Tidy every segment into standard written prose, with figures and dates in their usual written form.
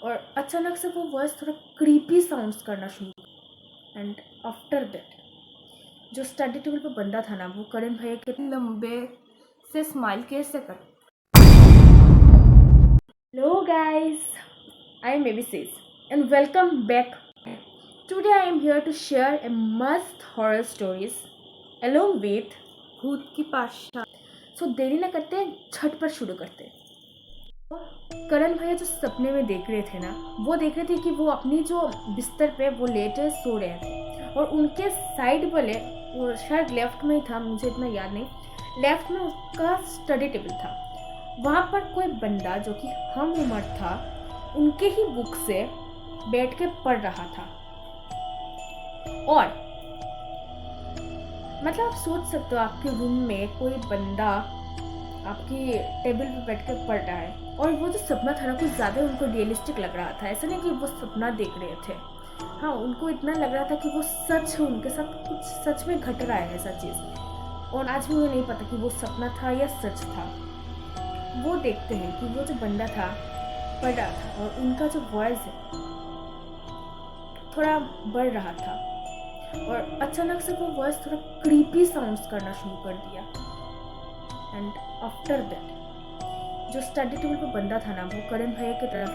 और अचानक से वो वॉइस थोड़ा क्रीपी साउंड्स करना शुरू। एंड आफ्टर दैट जो स्टडी टेबल पे बंदा था ना, वो करण भैया के लंबे से स्माइल कैसे कर। Hello guys, I am ABCs and welcome back. Today I am here to share a मस्त हॉरर स्टोरीज along with भूत की पाशा। सो देरी ना करते, झट पर शुरू करते। करण भैया जो सपने में देख रहे थे ना, वो देख रहे थे कि वो अपनी जो बिस्तर पे वो लेटे सो रहे थे और उनके साइड वाले, वो शायद लेफ्ट में ही था, मुझे इतना याद नहीं, लेफ्ट में उसका स्टडी टेबल था। वहाँ पर कोई बंदा जो कि हम उम्र था, उनके ही बुक से बैठ के पढ़ रहा था। और मतलब आप सोच सकते हो, आपके रूम में कोई बंदा आपकी टेबल पे बैठ कर पढ़ रहा है। और वो जो सपना था ना, कुछ ज़्यादा उनको रियलिस्टिक लग रहा था। ऐसा नहीं कि वो सपना देख रहे थे, हाँ, उनको इतना लग रहा था कि वो सच है, उनके साथ कुछ सच में घट रहा है ऐसा चीज़। और आज भी मुझे नहीं पता कि वो सपना था या सच था। वो देखते हैं कि वो जो बंदा था पढ़ रहा था और उनका जो वॉइस है थोड़ा बढ़ रहा था। और अचानक से वो वॉइस थोड़ा क्रीपी साउंड्स करना शुरू कर दिया। एंड आफ्टर दैट जो स्टडी टेबल पे बंदा था ना, वो करण भैया की तरफ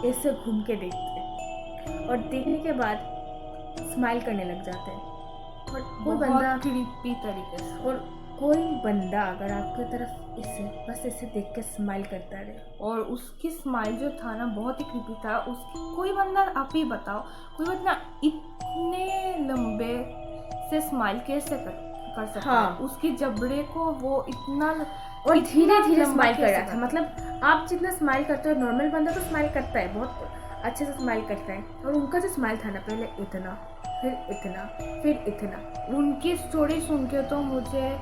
ऐसे घूम के देखते और देखने के बाद स्माइल करने लग जाते हैं। और कोई बंदा क्रीपी तरीके से, और कोई बंदा अगर आपकी तरफ इसे बस ऐसे देख के स्माइल करता रहे, और उसकी स्माइल जो था ना बहुत ही क्रीपी था। उसकी कोई बंदा, आप ही बताओ, कोई बंदा इतने लंबे से स्माइल कैसे कर सकता है? उसकी जबड़े को वो इतना और धीरे धीरे स्माइल कर रहा था। मतलब आप जितना स्माइल करते हो, नॉर्मल बंदा तो स्माइल करता है, बहुत अच्छे से स्माइल करता है। और उनका जो स्माइल था ना, पहले इतना, फिर इतना, फिर इतना। उनकी स्टोरी सुन के तो मुझे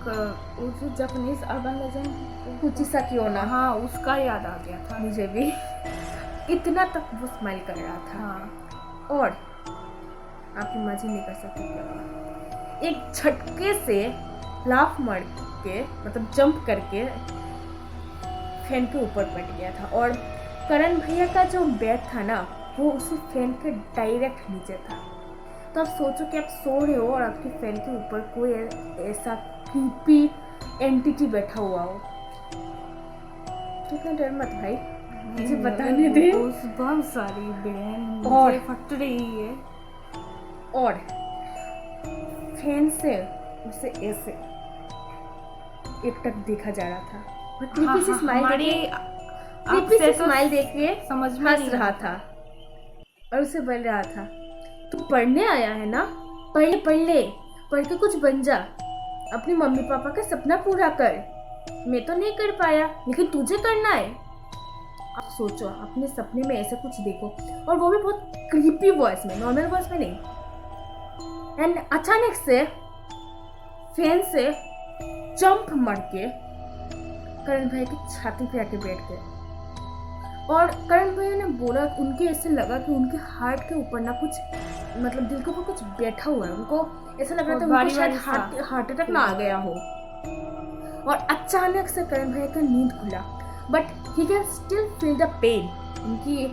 जो जापानीज अर्बन लेजेंड कुचिसा कियोना, हाँ, उसका याद आ गया था मुझे भी। इतना तक वो स्माइल कर रहा था। हाँ। और आप इमेजिन नहीं कर सकते क्या, एक झटके से लाफ मार के, मतलब जंप करके फैन के ऊपर बैठ गया था। और करण भैया का जो बेड था ना, वो उसी फैन के डायरेक्ट नीचे था। तो आप सोचो कि आप सो रहे हो और आपके फैन के ऊपर कोई ऐसा क्रीपी एंटिटी बैठा हुआ हो, तो इतना डर मत भाई, मुझे बताने दे। बहुत सारी बहन और फट रही है। और फैन से उसे ऐसे एकटक देखा जा रहा था। और क्रीपी सी स्माइल देख के समझ में हंस रहा था और उसे बोल रहा था, तू पढ़ने आया है ना, पढ़ के कुछ बन जा, अपनी मम्मी पापा का सपना पूरा कर। मैं तो नहीं कर पाया, लेकिन तुझे करना है। आप सोचो, अपने सपने में ऐसा कुछ देखो, और वो भी बहुत क्रीपी वॉइस में, नॉर्मल वॉइस में नहीं। एंड अचानक से फैन से जंप मार के करण भैया की छाती पे आके बैठ गए। और करण भैया ने बोला, उनके ऐसे लगा कि उनके हार्ट के ऊपर ना कुछ, मतलब दिल के ऊपर कुछ बैठा हुआ है। उनको ऐसा लग रहा था उनको शायद हार्ट अटैक ना आ गया हो। और अचानक से करण भैया का नींद खुला, but he can still feel the pain. उनकी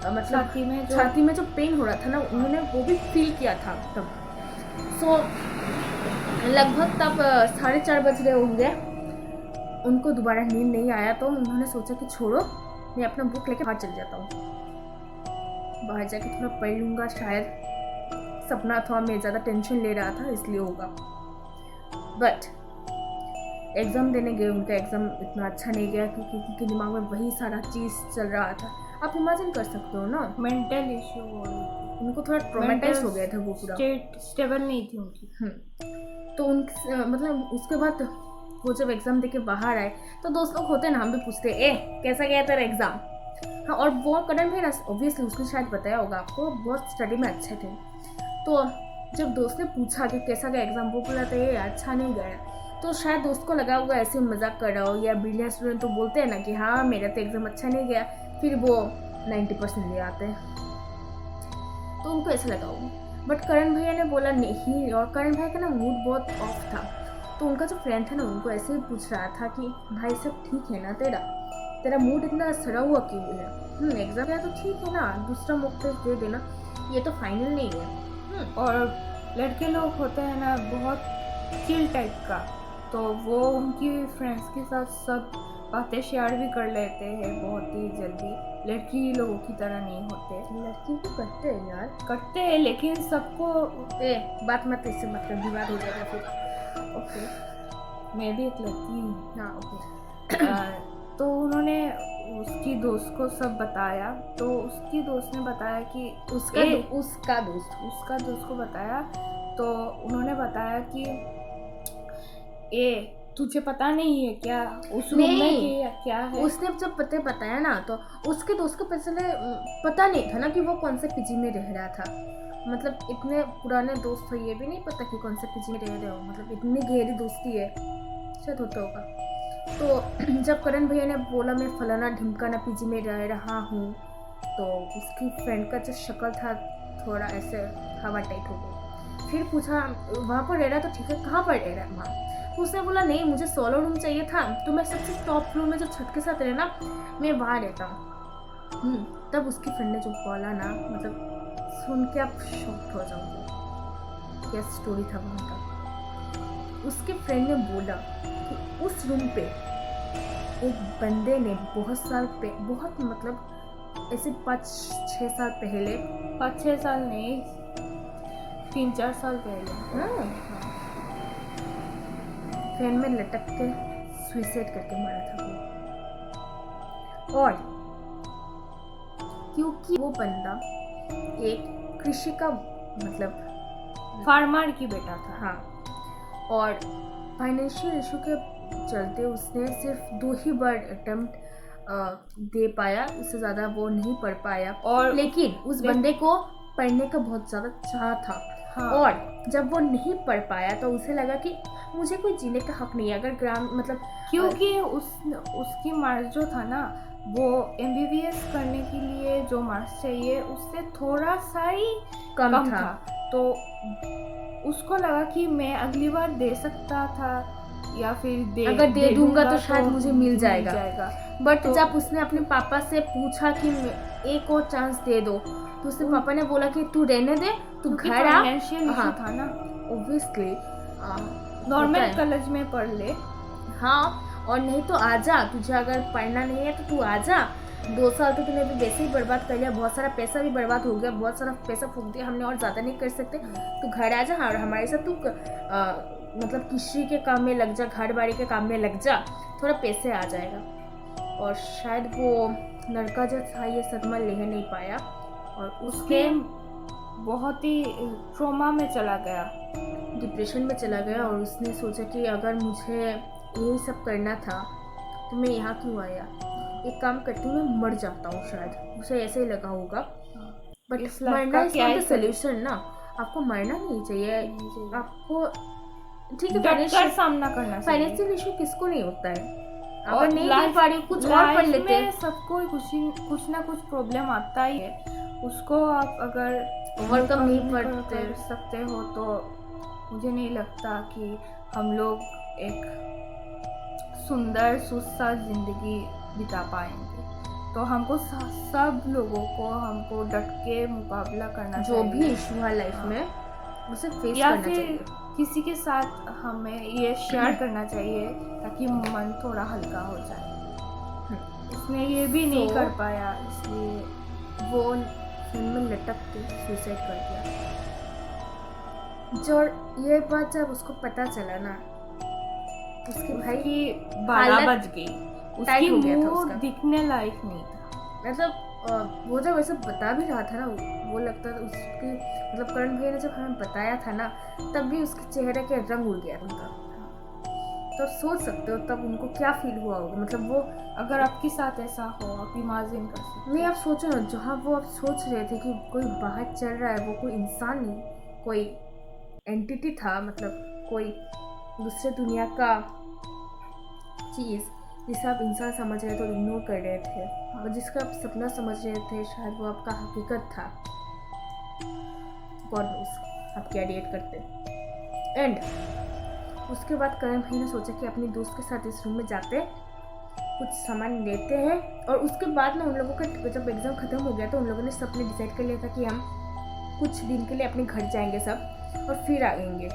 मतलब छाती में जो पेन हो रहा था ना, उन्होंने वो भी फील किया था तब। सो लगभग तब 4:30 बज रहे होंगे। उनको दोबारा नींद नहीं आया, तो उन्होंने सोचा कि छोड़ो, मैं अपना बुक लेके बाहर चल जाता हूँ, बाहर जाके थोड़ा पढ़ लूँगा, शायद सपना था, मैं ज़्यादा टेंशन ले रहा था इसलिए होगा। बट एग्ज़ाम देने गए, उनका एग्ज़ाम इतना अच्छा नहीं गया क्योंकि उनके दिमाग में वही सारा चीज़ चल रहा था। आप इमेजिन कर सकते हो ना, मेंटल इशू, उनको थोड़ा ट्रॉमेटाइज हो गया था, वो पूरा स्टेबल नहीं थी उनकी। तो मतलब उसके बाद वो जब एग्ज़ाम देके बाहर आए, तो दोस्त लोग होते हैं ना, हम भी पूछते ए कैसा गया तेरा एग्ज़ाम। हाँ, और वो करण भी ना, ऑब्वियसली उसने शायद बताया होगा आपको, बहुत स्टडी में अच्छे थे। तो जब दोस्त ने पूछा कि कैसा गया एग्ज़ाम, वो बोला था ये अच्छा नहीं गया। तो शायद दोस्त को लगा होगा ऐसे मजाक कर रहा हो, या ब्रिलियंट स्टूडेंट तो बोलते हैं ना कि हाँ मेरा तो एग्ज़ाम अच्छा नहीं गया, फिर वो 90% ले आते हैं, तो उनको ऐसा लगा होगा। बट करण भैया ने बोला नहीं। और करण भैया का ना मूड बहुत ऑफ था, तो उनका जो फ्रेंड था ना, उनको ऐसे ही पूछ रहा था कि भाई सब ठीक है ना तेरा, तेरा मूड इतना सड़ा हुआ क्यों है? एग्जाम या तो ठीक है ना, दूसरा मॉक टेस्ट दे देना, ये तो फाइनल नहीं है। और लड़के लोग होते हैं ना बहुत चिल टाइप का, तो वो उनकी फ्रेंड्स के साथ सब बातें शेयर भी कर लेते हैं बहुत ही जल्दी। लड़की लोगों की तरह नहीं होते। लड़की भी करते हैं यार, करते हैं, लेकिन सबको बात मत इससे मत कर, विवाद हो जाएगा फिर। ओके, मैं भी एक लड़की हूँ। हाँ ओके। तो उन्होंने उसकी दोस्त को सब बताया, तो उसकी दोस्त ने बताया कि उसका दोस्त को बताया, तो उन्होंने बताया कि तुझे पता नहीं है क्या उस रूम में क्या है? उसने जब बताया ना, तो उसके दोस्त को पता नहीं था ना कि वो कौन से पीजी में रह रहा था। मतलब इतने पुराने दोस्त थे, ये भी नहीं पता कि कौन से पीजी में रह रहे हो। मतलब इतनी गहरी दोस्ती है, शायद होता होगा। तो जब करण भैया ने बोला मैं फलाना ढिमकाना पीजी में रह रहा हूँ, तो उसकी फ्रेंड का जो शक्ल था थोड़ा ऐसे हवा टाइट हो गई। फिर पूछा वहाँ पर रह रहा तो ठीक है, कहाँ पर रह रहा है वहाँ? उसने बोला नहीं, मुझे सोलो रूम चाहिए था, तो मैं सबसे टॉप रूम में जो छत के साथ रहना, मैं वहाँ रहता हूँ। तब उसकी फ्रेंड ने जो बोला ना, मतलब सुन के आप शॉक्ड हो जाओगे, क्या स्टोरी था वहाँ का। उसके फ्रेंड ने बोला कि उस रूम पे एक बंदे ने बहुत मतलब ऐसे 5-6 साल पहले, 5-6 साल नहीं, 3-4 साल पहले फैन में लटक के सुसाइड करके मारा था वो। और क्योंकि वो बंदा एक कृषि का मतलब फार्मर की बेटा था। हाँ, और फाइनेंशियल इशू के चलते उसने सिर्फ 2 ही बार अटेम्प्ट दे पाया, उससे ज़्यादा वो नहीं पढ़ पाया। और लेकिन उस बंदे को पढ़ने का बहुत ज़्यादा चाह था। हाँ। और जब वो नहीं पढ़ पाया तो उसे लगा कि मुझे कोई जीने का हक नहीं है। अगर मतलब क्योंकि उसकी मार्क्स जो था ना, वो MBBS करने के लिए जो मार्क्स चाहिए उससे थोड़ा सा ही कम था। तो उसको लगा कि मैं अगली बार दे सकता था, या फिर अगर दे दूंगा तो शायद मुझे मिल जाएगा। बट तो जब उसने अपने पापा से पूछा कि एक और चांस दे दो, तो उसके पापा ने बोला कि तू रहने दे, तू घर आ। हाँ था ना, ऑब्वियसली नॉर्मल कॉलेज में पढ़ ले। हाँ, और नहीं तो आजा, तुझे अगर पढ़ना नहीं है तो तू आजा। 2 साल तो तूने भी वैसे ही बर्बाद कर लिया, बहुत सारा पैसा भी बर्बाद हो गया, बहुत सारा पैसा फूक दिया हमने, और ज़्यादा नहीं कर सकते। तू घर आ जा और हमारे साथ तू मतलब कृषि के काम में लग जा, घर बाड़ी के काम में लग जा, थोड़ा पैसे आ जाएगा। और शायद वो लड़का जो था ये सदमा ले नहीं पाया, और उसके बहुत ही ट्रॉमा में चला गया, डिप्रेशन में चला गया। और उसने सोचा कि अगर मुझे यही सब करना था तो मैं यहाँ क्यों आया, एक काम करती हूँ, मैं मर जाता हूँ। शायद उसे ऐसे ही लगा होगा। बट मरना इज नॉट द सॉल्यूशन ना, आपको मरना नहीं चाहिए। आपको ठीक है, फाइनेंशियल सामना करना चाहिए। फाइनेंशियल इशू किसको नहीं होता है? अगर नहीं दे पा रही कुछ और पढ़ लेते हैं। सबको कुछ ना कुछ प्रॉब्लम आता ही है, उसको आप अगर ओवरकम नहीं कर सकते हो तो मुझे नहीं लगता कि हम लोग एक सुंदर सुस्साद जिंदगी बिता पाएंगे। तो हमको सब लोगों को हमको डट के मुकाबला करना जो चाहिए। भी इशू है लाइफ में उसे फेस करना चाहिए। किसी के साथ हमें ये शेयर करना चाहिए ताकि मन थोड़ा हल्का हो जाए। उसने ये भी नहीं कर पाया, इसलिए वो फिल्म में लटक के सुसाइड कर दिया। जो ये बात जब उसको पता चला ना, उसके भाई की 12 बज गई, उसकी मुंह दिखने लायक नहीं था। मतलब वो जब वैसे बता भी रहा था ना, वो लगता था उसकी मतलब करण भैया ने जब हमें बताया था ना, तब भी उसके चेहरे के रंग उड़ गया उनका। तो सोच सकते हो तब उनको क्या फील हुआ होगा। मतलब वो अगर आपके साथ ऐसा हो, आप इमेजिन कर सकते। नहीं, आप सोचो ना, जहाँ वो आप सोच रहे थे कि कोई बाहर चल रहा है, वो कोई इंसान नहीं, कोई एंटिटी था, मतलब कोई दूसरे दुनिया का चीज़ जिसे आप इंसान समझ रहे थे और इग्नोर कर रहे थे, और जिसका आप सपना समझ रहे थे, शायद वो आपका हकीकत था। गॉड नोस आप क्या रिएक्ट करते। एंड उसके बाद करण भाई ने सोचा कि अपने दोस्त के साथ इस रूम में जाते कुछ सामान लेते हैं और उसके बाद ना उन लोगों का जब एग्ज़ाम ख़त्म हो गया तो उन लोगों ने सबने डिसाइड कर लिया था कि हम कुछ दिन के लिए अपने घर जाएंगे सब और फिर आएंगे।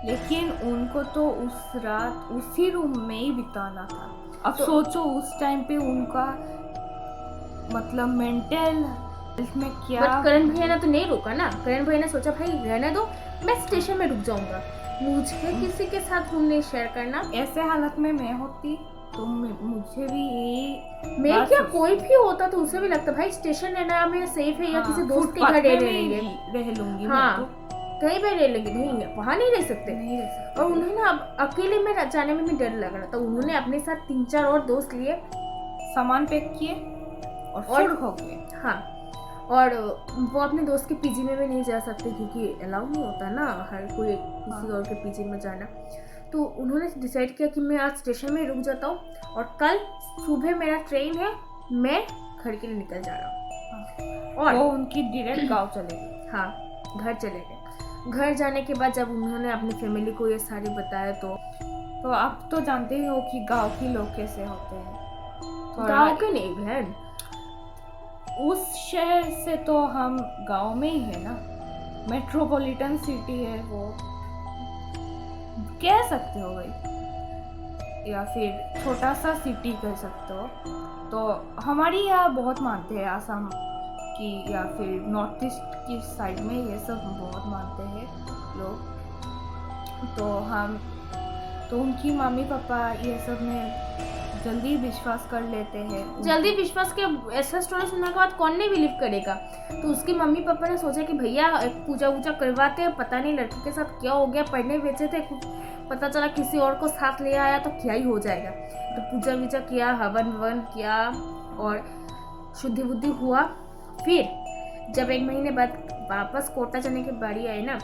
लेकिन उनको तो उस रात उसी रूम में ही बिताना था। अब तो- सोचो उस टाइम पे उनका मतलब मेंटल हेल्थ में क्या। बट करण भैया ने तो नहीं रोका ना। करण भैया ने सोचा भाई रहने दो, मैं स्टेशन में रुक जाऊंगा, मुझे किसी के साथ रूम नहीं शेयर करना। ऐसे हालत में मैं होती तो मुझे भी यही मैं बात क्या सोच- कोई भी होता तो उसे भी लगता भाई स्टेशन रहना में सेफ है या हाँ, किसी दोस्त के फुटपाथ घर पे रह भी लेंगे। रह लूंगी हाँ, मैं तो कहीं पे रह लेंगे, नहीं वहाँ नहीं रह सकते। नहीं रह सकती। और उन्हें ना अब अकेले में जाने में भी डर लग रहा था। उन्होंने अपने साथ 3-4 और दोस्त लिए। सामान पैक किए और फिर हो गए। हाँ, और वो अपने दोस्त के पीजी में भी नहीं जा सकते क्योंकि अलाउ नहीं होता ना हर कोई किसी और के पीजी में जाना। तो उन्होंने डिसाइड किया कि मैं आज स्टेशन में रुक जाता हूँ और कल सुबह मेरा ट्रेन है, मैं घर के लिए निकल जा रहा हूँ। और वो उनकी डायरेक्ट गाँव चले गए। हाँ, घर चले गए। घर जाने के बाद जब उन्होंने अपनी फैमिली को ये सारी बताया तो आप तो जानते ही हो कि गांव के लोग कैसे होते हैं। गाँव के नहीं बहन, उस शहर से तो हम गांव में ही है ना, मेट्रोपॉलिटन सिटी है वो, कह सकते हो भाई, या फिर छोटा सा सिटी कह सकते हो। तो हमारी यहाँ बहुत मानते हैं आसाम की या फिर नॉर्थ ईस्ट की साइड में ये सब बहुत मानते हैं लोग। तो उनकी मम्मी पापा ये सब में जल्दी विश्वास कर लेते हैं। जल्दी विश्वास के ऐसा स्टोरी सुनने के बाद कौन नहीं बिलीव करेगा। तो उसके मम्मी पापा ने सोचा कि भैया एक पूजा वूजा करवाते हैं, पता नहीं लड़की के साथ क्या हो गया, पढ़ने भेजे थे, पता चला किसी और को साथ ले आया तो क्या ही हो जाएगा। तो पूजा वूजा किया, हवन ववन किया और शुद्धि बुद्धि हुआ। फिर जब 1 महीने बाद वापस कोटा जाने की बारी आई ना,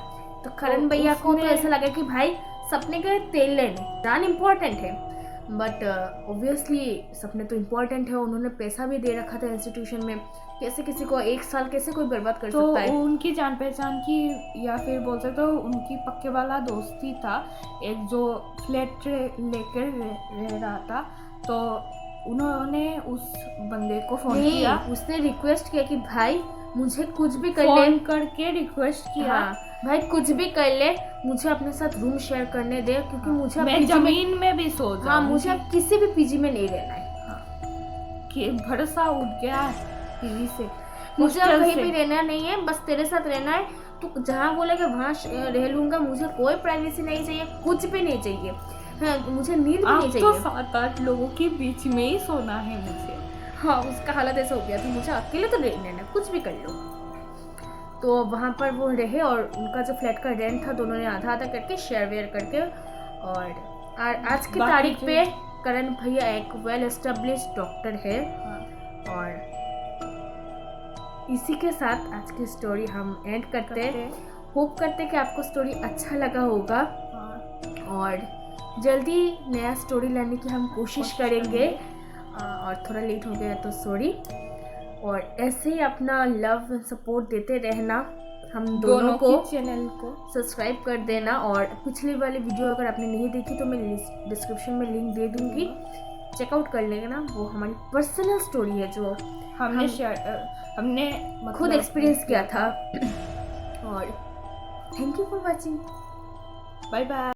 तो करण भैया को तो ऐसा लगा कि भाई सपने के तेल लेने जान इम्पोर्टेंट है, बट ऑब्वियसली सपने तो इम्पोर्टेंट है। उन्होंने पैसा भी दे रखा था इंस्टीट्यूशन में, कैसे किसी को 1 साल कैसे कोई बर्बाद कर सकता है। तो उनकी जान पहचान की या फिर बोल सकते हो उनकी पक्के वाला दोस्ती था एक जो फ्लैट लेकर रह रहा था। तो उन्होंने उस बंदे को फोन किया, उसने रिक्वेस्ट किया कि भाई मुझे कुछ भी कर ले, फोन करके रिक्वेस्ट किया। हाँ, भाई कुछ भी कर ले, मुझे अपने साथ रूम शेयर करने दे क्योंकि मुझे मैं जमीन में भी सो जाऊं। हाँ, मुझे अब किसी भी पीजी में नहीं रहना है। हाँ, कि भरोसा उठ गया टीवी से, मुझे अब कहीं भी रहना नहीं है, बस तेरे साथ रहना है। तू जहाँ बोलेगा वहाँ रह लूंगा, मुझे कोई प्राइवेसी नहीं चाहिए, कुछ भी नहीं चाहिए। हाँ, मुझे नींद भी नहीं चाहिए। तो 7-8 लोगों के बीच में ही सोना है मुझे। हाँ, उसका हालत ऐसा हो गया था, मुझे अकेले तो रहना है, कुछ भी कर लो। तो वहाँ पर वो रहे और उनका जो फ्लैट का रेंट था दोनों ने आधा आधा करके शेयर वेयर करके। और आज की तारीख पे करण भैया एक वेल एस्टेब्लिश्ड डॉक्टर है। और इसी के साथ आज की स्टोरी हम एंड करते हैं। होप करते हैं कि आपको स्टोरी अच्छा लगा होगा और जल्दी नया स्टोरी लाने की हम कोशिश करेंगे। और थोड़ा लेट हो गया तो सॉरी। और ऐसे ही अपना लव एंड सपोर्ट देते रहना। हम दोनों को चैनल को सब्सक्राइब कर देना। और पिछली वाली वीडियो अगर आपने नहीं देखी तो मैं डिस्क्रिप्शन में लिंक दे दूंगी, चेकआउट कर लेना। वो हमारी पर्सनल स्टोरी है जो हमने खुद एक्सपीरियंस किया था। और thank you for watching. Bye bye.